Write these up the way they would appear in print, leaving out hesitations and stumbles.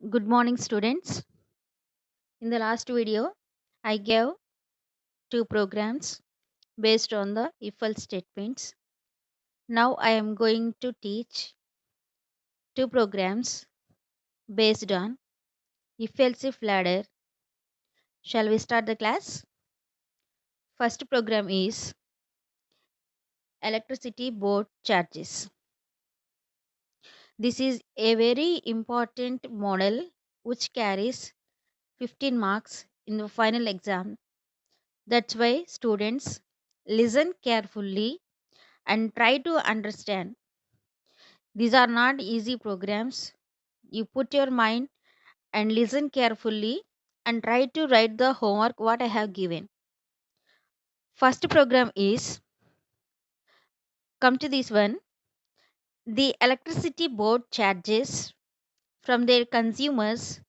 Good morning, students. In the last video, I gave two programs based on the if-else statements. Now I am going to teach two programs based on if-else if ladder. Shall we start the class? First program is electricity board charges. This is a very important model which carries 15 marks in the final exam. That's why students listen carefully and try to understand. These are not easy programs. You put your mind and listen carefully and try to write the homework what I have given. First program is, come to this one, the electricity board charges from their consumers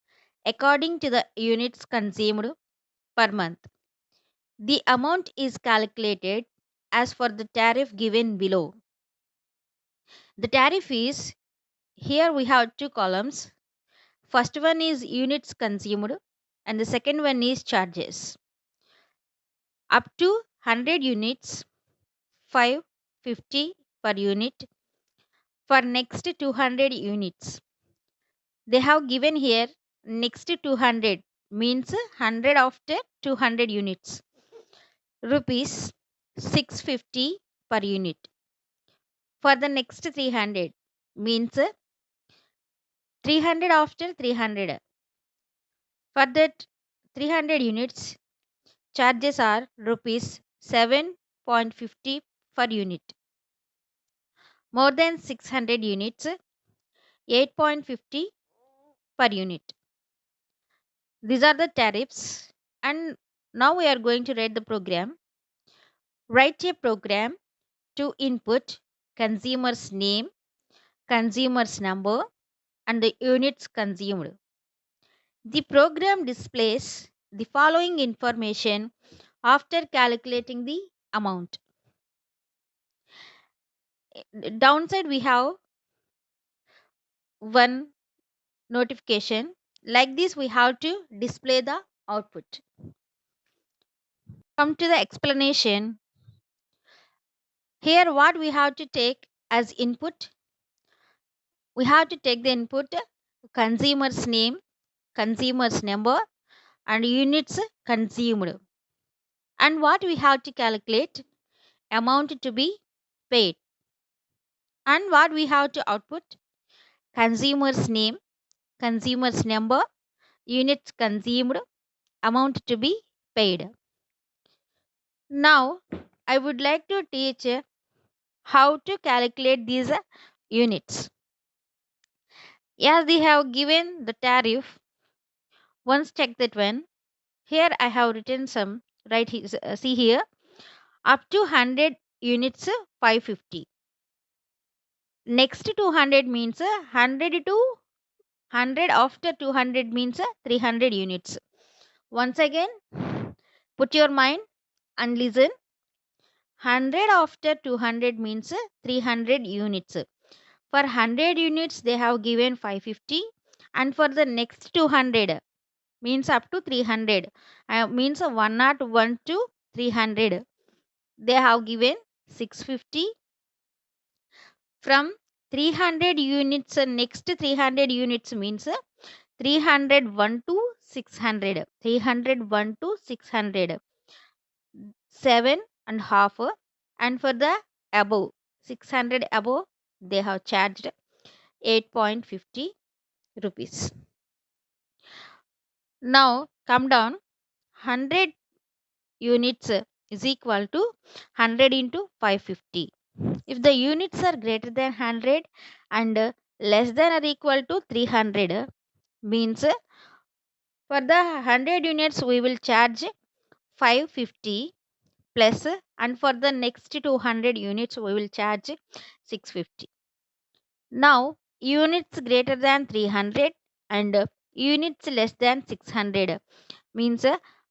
according to the units consumed per month. The amount is calculated as for the tariff given below. The tariff is, here we have two columns. First one is units consumed and the second one is charges. Up to 100 units, 550 per unit. For next 200 units, they have given here next 200 means 100 after 200 units. Rupees 650 per unit. For the next 300 means 300 after 300. For that 300 units, charges are rupees 7.50 per unit. More than 600 units, 8.50 per unit. These are the tariffs, and now we are going to write the program. Write a program to input consumer's name, consumer's number, and the units consumed. The program displays the following information after calculating the amount. Downside we have one notification. Like this we have to display the output. Come to the explanation. Here what we have to take as input, we have to take the input consumer's name, consumer's number, and units consumed. And what we have to calculate, amount to be paid. And what we have to output, consumer's name, consumer's number, units consumed, amount to be paid. Now I would like to teach how to calculate these units. As they have given the tariff, once check that one. Here I have written some, right? See here, up to 100 units 550. Next 200 means 100 to 100 after 200 means 300 units. Once again, put your mind and listen. 100 after 200 means 300 units. For 100 units they have given 550, and for the next 200 means up to 300 means 101 to 300 they have given 650. From 300 units next 300 units means 301 to 600, 301 to 600, 7 and half, and for the above 600 above they have charged 8.50 rupees. Now come down, 100 units is equal to 100 into 550. If the units are greater than 100 and less than or equal to 300 means for the 100 units we will charge 550 plus, and for the next 200 units we will charge 650. Now units greater than 300 and units less than 600 means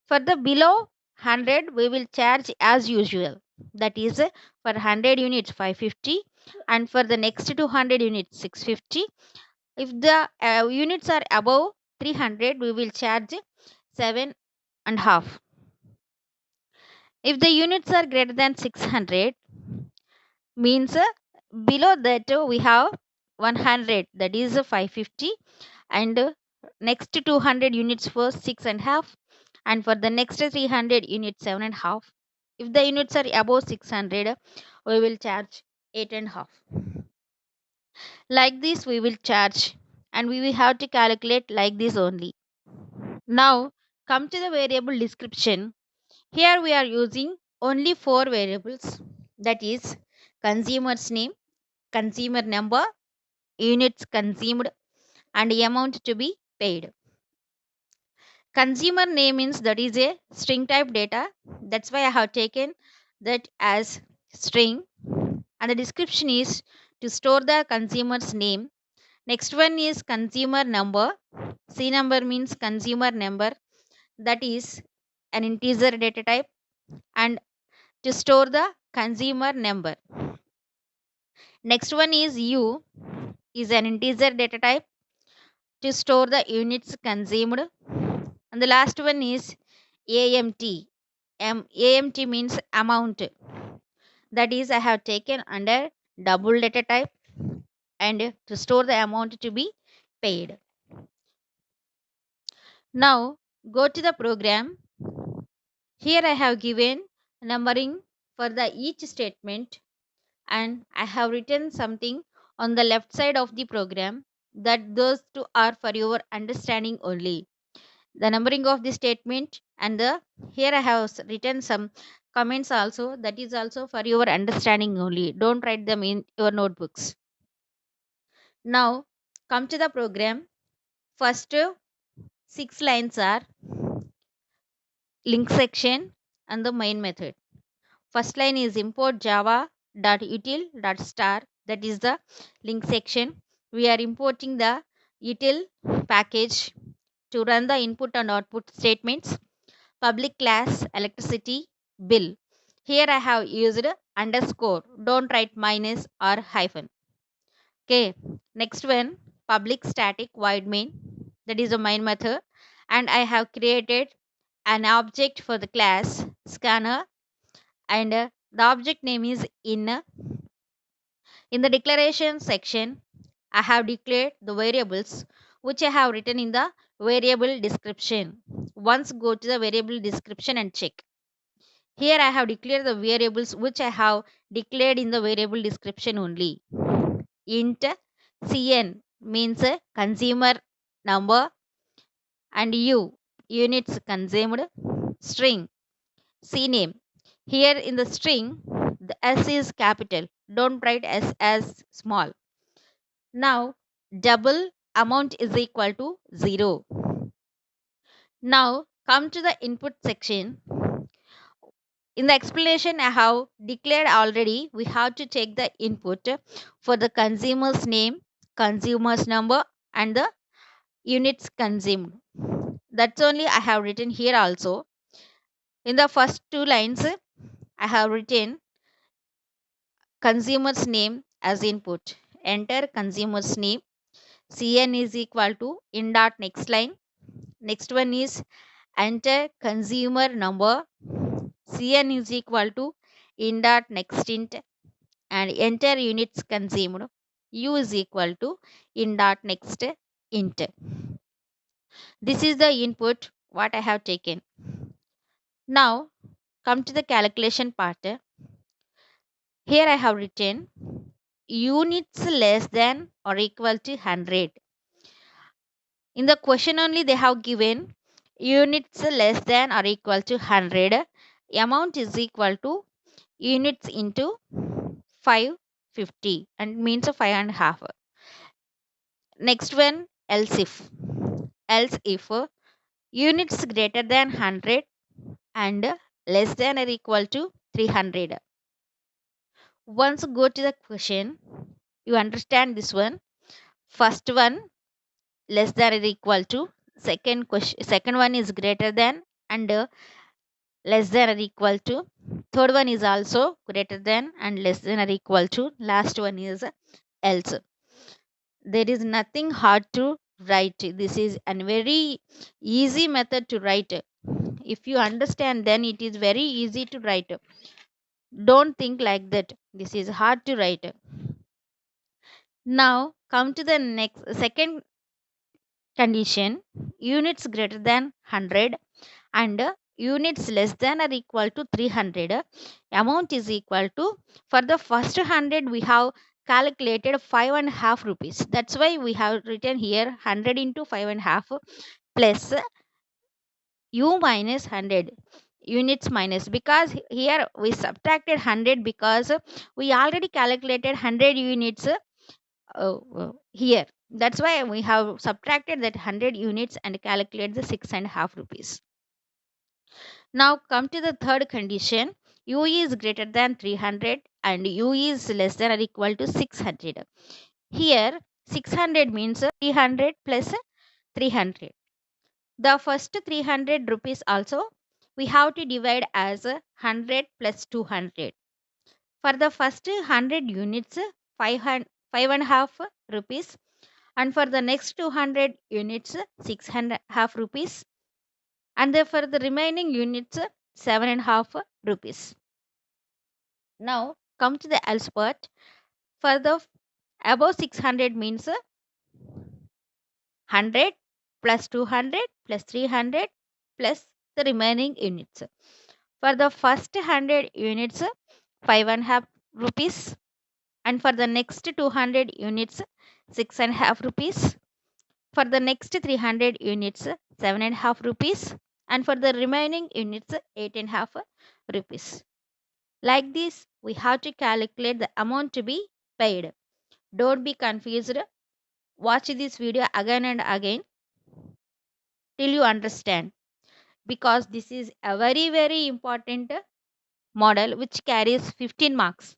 for the below 100 we will charge as usual, that is for 100 units 550 and for the next 200 units 650. If the units are above 300, we will charge 7 and half. If the units are greater than 600, means below that we have 100, that is 550, and next 200 units for 6 and half, and for the next 300 units 7 and half. If the units are above 600, we will charge 8 and half. Like this we will charge, and we will have to calculate like this only. Now come to the variable description. Here we are using only 4 variables, that is consumer's name, consumer number, units consumed, and amount to be paid. Consumer name means that is a string type data. That's why I have taken that as string. And the description is to store the consumer's name. Next one is consumer number. C number means consumer number, that is an integer data type, and to store the consumer number. Next one is U, is an integer data type, to store the units consumed. And the last one is AMT. AMT means amount, that is I have taken under double data type, and to store the amount to be paid. Now go to the program. Here I have given numbering for the each statement, and I have written something on the left side of the program, that those two are for your understanding only. The numbering of the statement, and the here I have written some comments also, that is also for your understanding only. Don't write them in your notebooks. Now come to the program. First 6 lines are link section and the main method. First line is import java.util.star, that is the link section. We are importing the util package to run the input and output statements. Public class electricity bill. Here I have used underscore. Don't write minus or hyphen. Okay. Next one, public static void main. That is the main method. And I have created an object for the class scanner, and the object name is in. In the declaration section, I have declared the variables which I have written in the variable description. Once go to the variable description and check. Here I have declared the variables which I have declared in the variable description only. Int cn means consumer number, and u units consumed. String cname. Here in the string, the s is capital. Don't write s as small. Now double amount is equal to 0. Now come to the input section. In the explanation I have declared already, we have to take the input for the consumer's name, consumer's number, and the units consumed. That's only I have written here also. In the first 2 lines, I have written consumer's name as input. Enter consumer's name. Cn is equal to in dot next line. Next one is enter consumer number. Cn is equal to in dot next int, and enter units consumed. U is equal to in dot next int. This is the input what I have taken. Now come to the calculation part. Here I have written units less than or equal to 100. In the question only they have given units less than or equal to 100. Amount is equal to units into 550, and means 5 and a half. Next one, else if. Else if units greater than 100 and less than or equal to 300. Once go to the question, you understand this one. First one, less than or equal to. Second one is greater than and less than or equal to. Third one is also greater than and less than or equal to. Last one is else. There is nothing hard to write. This is a very easy method to write. If you understand, then it is very easy to write. Don't think like that. This is hard to write. Now come to the next second condition. Units greater than 100 and units less than or equal to 300, amount is equal to, for the first 100 we have calculated 5.5 rupees. That's why we have written here 100 into 5.5 plus u minus 100, units minus, because here we subtracted 100 because we already calculated 100 units here. That's why we have subtracted that 100 units and calculate the 6.5 rupees. Now come to the third condition. U is greater than 300 and U is less than or equal to 600. Here 600 means 300 plus 300. The first 300 rupees also we have to divide as 100 plus 200. For the first 100 units, 5.5 rupees, and for the next 200 units, 6.5 rupees, and for the remaining units, 7.5 rupees. Now come to the else part. For the above 600 means 100 plus 200 plus 300 plus the remaining units. For the first 100 units, 5.5 rupees, and for the next 200 units, 6.5 rupees. For the next 300 units, 7.5 rupees, and for the remaining units, 8.5 rupees. Like this, we have to calculate the amount to be paid. Don't be confused. Watch this video again and again till you understand, because this is a very important model which carries 15 marks.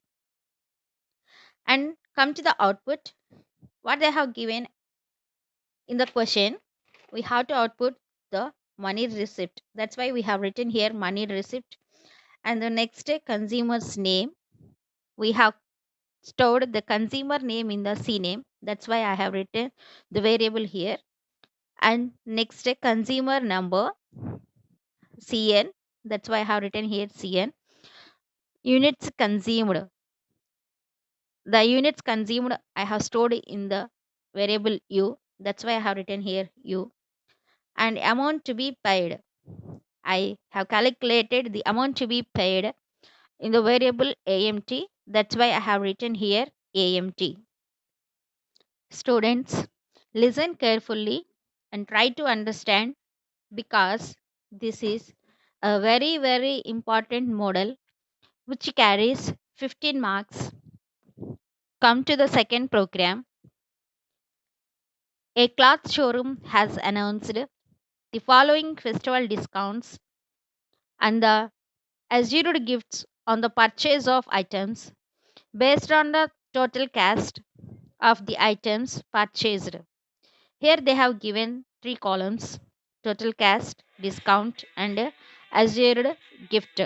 And come to the output. What they have given in the question, we have to output the money receipt. That's why we have written here money receipt. And the next consumer's name, we have stored the consumer name in the C name. That's why I have written the variable here. And next consumer number, CN. That's why I have written here CN. Units consumed. The units consumed I have stored in the variable U. That's why I have written here U. And amount to be paid, I have calculated the amount to be paid in the variable AMT. That's why I have written here AMT. Students, listen carefully and try to understand, because this is a very important model which carries 15 marks. Come to the second program. A cloth showroom has announced the following festival discounts and the assured gifts on the purchase of items based on the total cost of the items purchased. Here they have given three columns: total cost, discount, and assured gift.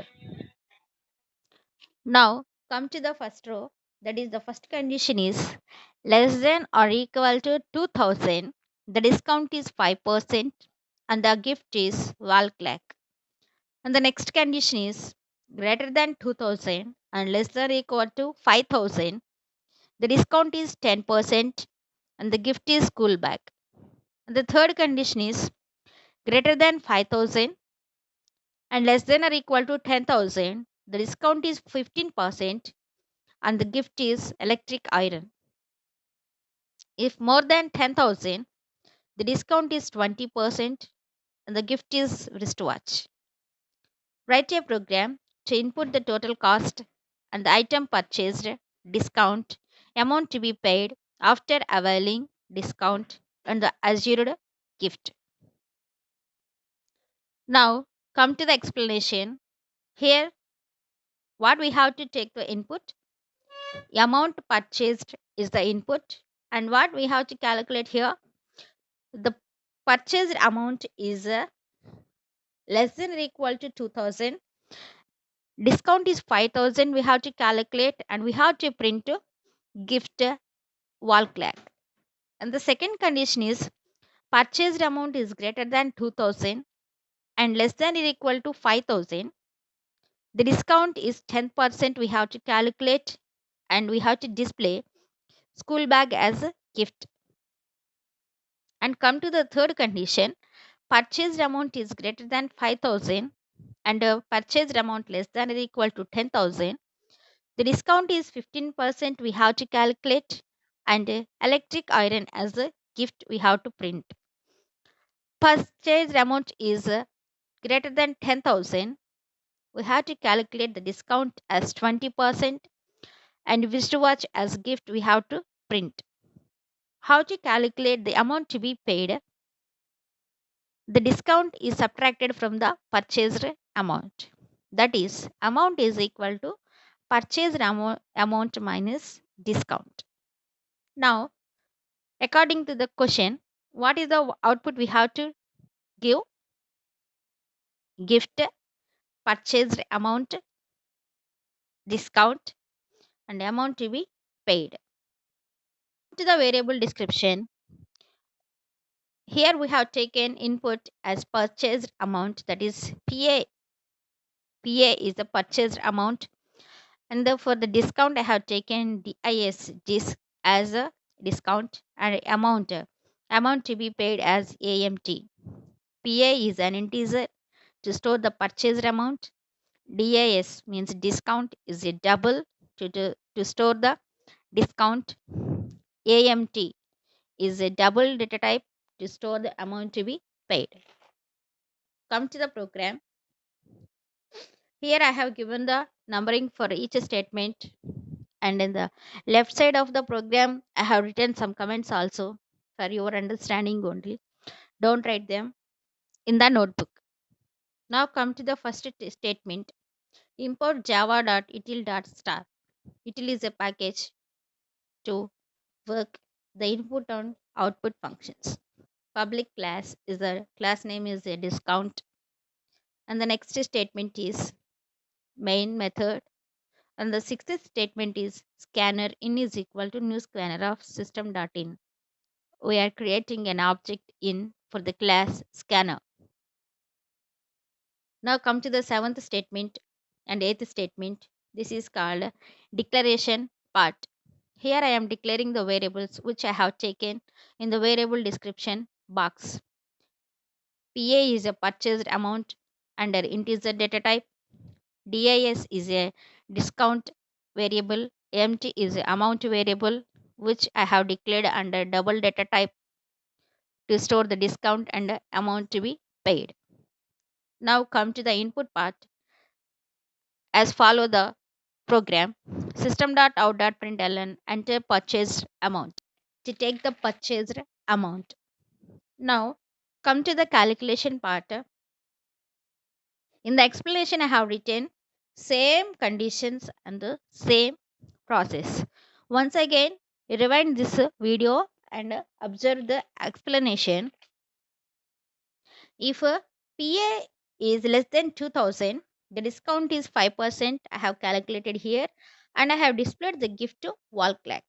Now come to the first row. That is, the first condition is less than or equal to 2000. The discount is 5% and the gift is wall clock. And the next condition is greater than 2000 and less than or equal to 5000. The discount is 10% and the gift is school bag. And the third condition is greater than 5000 and less than or equal to 10,000. The discount is 15% and the gift is electric iron. If more than 10,000, the discount is 20% and the gift is wristwatch. Write a program to input the total cost and the item purchased, discount, amount to be paid after availing discount, and the assured gift. Now come to the explanation. Here what we have to take the input, amount purchased is the input, and what we have to calculate here, the purchased amount is less than or equal to 2000, discount is 5000, we have to calculate and we have to print gift wall clock. And the second condition is purchased amount is greater than 2000 and less than or equal to 5000. The discount is 10%. We have to calculate and we have to display school bag as a gift. And come to the third condition, purchased amount is greater than 5000 and purchased amount less than or equal to 10,000. The discount is 15%. We have to calculate and electric iron as a gift we have to print. Purchased amount is greater than 10,000. We have to calculate the discount as 20% and wristwatch as gift we have to print. How to calculate the amount to be paid? The discount is subtracted from the purchased amount. That is, amount is equal to purchased amount minus discount. Now, according to the question, what is the output we have to give? Gift, purchased amount, discount, and amount to be paid. To the variable description, here we have taken input as purchased amount, that is PA. PA is the purchased amount, and for the discount I have taken DIS as a discount and amount to be paid as AMT. PA is an integer to store the purchased amount. DIS means discount is a double to store the discount. AMT is a double data type to store the amount to be paid. Come to the program. Here I have given the numbering for each statement, and in the left side of the program I have written some comments also for your understanding only. Don't write them in the notebook. Now come to the first statement. Import java.util.star. Util is a package to work the input on output functions. Public class is the class name is a discount, and the next statement is main method, and the sixth statement is scanner in is equal to new scanner of system.in. We are creating an object in for the class scanner. Now come to the seventh statement and eighth statement. This is called declaration part. Here I am declaring the variables which I have taken in the variable description box. PA is a purchased amount under integer data type. DIS is a discount variable. AMT is a amount variable which I have declared under double data type to store the discount and amount to be paid. Now come to the input part. As follow the program system.out.println enter purchased amount to take the purchased amount. Now come to the calculation part. In the explanation I have written same conditions and the same process. Once again rewind this video and observe the explanation. If PA is less than 2000, the discount is 5%. I have calculated here and I have displayed the gift to wall clock.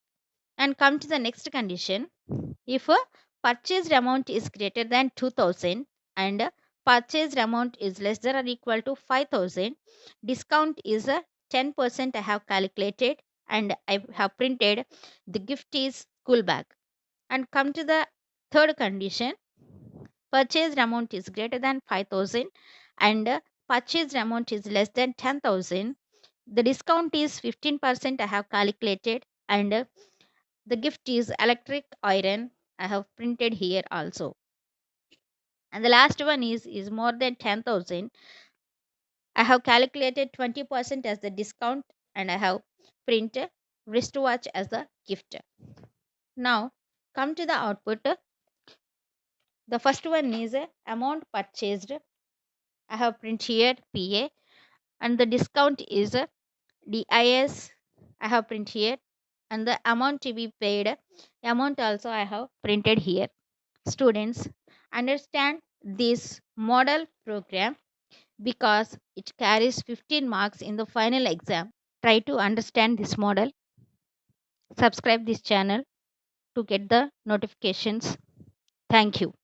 And come to the next condition. If a purchased amount is greater than 2000 and purchased amount is less than or equal to 5000, discount is 10%. I have calculated and I have printed the gift is school bag. And come to the third condition. Purchased amount is greater than 5000 and purchased amount is less than 10,000. The discount is 15%. I have calculated and the gift is electric iron. I have printed here also. And the last one is more than 10,000. I have calculated 20% as the discount and I have printed wristwatch as the gift. Now come to the output. The first one is amount purchased. I have printed here PA and the discount is DIS. I have printed here and the amount to be paid amount also I have printed here. Students, understand this model program because it carries 15 marks in the final exam. Try to understand this model. Subscribe this channel. to get the notifications. Thank you.